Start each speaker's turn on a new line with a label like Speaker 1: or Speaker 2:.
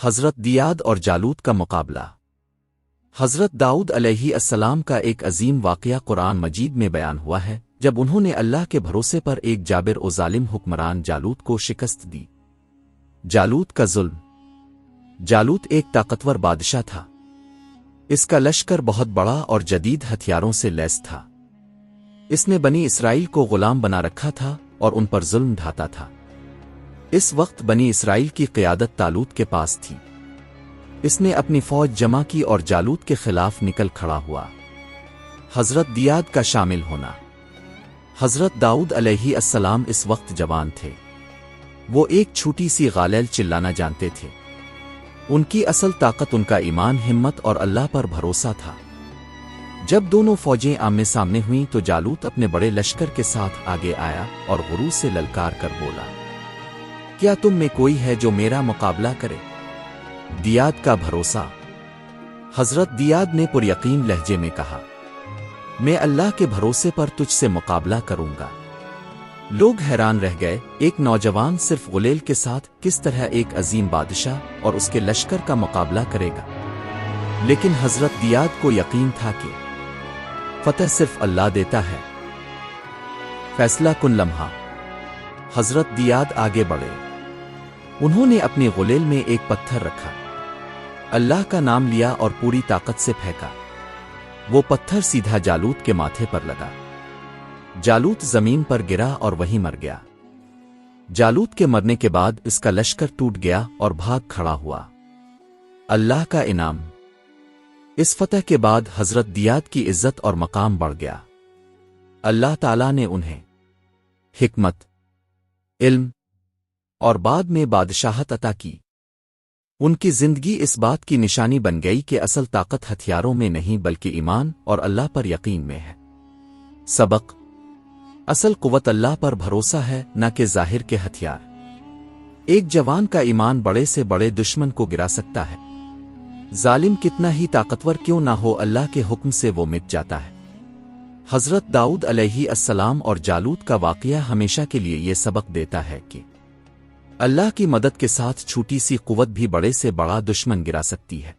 Speaker 1: حضرت دیاد اور جالوت کا مقابلہ۔ حضرت داؤد علیہ السلام کا ایک عظیم واقعہ قرآن مجید میں بیان ہوا ہے جب انہوں نے اللہ کے بھروسے پر ایک جابر و ظالم حکمران جالوت کو شکست دی۔ جالوت کا ظلم۔ جالوت ایک طاقتور بادشاہ تھا۔ اس کا لشکر بہت بڑا اور جدید ہتھیاروں سے لیس تھا۔ اس نے بنی اسرائیل کو غلام بنا رکھا تھا اور ان پر ظلم ڈھاتا تھا۔ اس وقت بنی اسرائیل کی قیادت طالوت کے پاس تھی۔ اس نے اپنی فوج جمع کی اور جالوت کے خلاف نکل کھڑا ہوا۔ حضرت دیاد کا شامل ہونا۔ حضرت داؤد علیہ السلام اس وقت جوان تھے۔ وہ ایک چھوٹی سی غالیل چلانا جانتے تھے۔ ان کی اصل طاقت ان کا ایمان، ہمت اور اللہ پر بھروسہ تھا۔ جب دونوں فوجیں آمنے سامنے ہوئیں تو جالوت اپنے بڑے لشکر کے ساتھ آگے آیا اور غرور سے للکار کر بولا، کیا تم میں کوئی ہے جو میرا مقابلہ کرے؟ دیاد کا بھروسہ۔ حضرت دیاد نے پر یقین لہجے میں کہا، میں اللہ کے بھروسے پر تجھ سے مقابلہ کروں گا۔ لوگ حیران رہ گئے، ایک نوجوان صرف غلیل کے ساتھ کس طرح ایک عظیم بادشاہ اور اس کے لشکر کا مقابلہ کرے گا؟ لیکن حضرت دیاد کو یقین تھا کہ فتح صرف اللہ دیتا ہے۔ فیصلہ کن لمحہ۔ حضرت دیاد آگے بڑھے۔ انہوں نے اپنی غلیل میں ایک پتھر رکھا، اللہ کا نام لیا اور پوری طاقت سے پھینکا۔ وہ پتھر سیدھا جالوت کے ماتھے پر لگا۔ جالوت زمین پر گرا اور وہیں مر گیا۔ جالوت کے مرنے کے بعد اس کا لشکر ٹوٹ گیا اور بھاگ کھڑا ہوا۔ اللہ کا انعام۔ اس فتح کے بعد حضرت دیاد کی عزت اور مقام بڑھ گیا۔ اللہ تعالیٰ نے انہیں حکمت، علم اور بعد میں بادشاہت عطا کی۔ ان کی زندگی اس بات کی نشانی بن گئی کہ اصل طاقت ہتھیاروں میں نہیں بلکہ ایمان اور اللہ پر یقین میں ہے۔ سبق: اصل قوت اللہ پر بھروسہ ہے، نہ کہ ظاہر کے ہتھیار۔ ایک جوان کا ایمان بڑے سے بڑے دشمن کو گرا سکتا ہے۔ ظالم کتنا ہی طاقتور کیوں نہ ہو، اللہ کے حکم سے وہ مٹ جاتا ہے۔ حضرت داؤد علیہ السلام اور جالوت کا واقعہ ہمیشہ کے لیے یہ سبق دیتا ہے کہ اللہ کی مدد کے ساتھ چھوٹی سی قوت بھی بڑے سے بڑا دشمن گرا سکتی ہے۔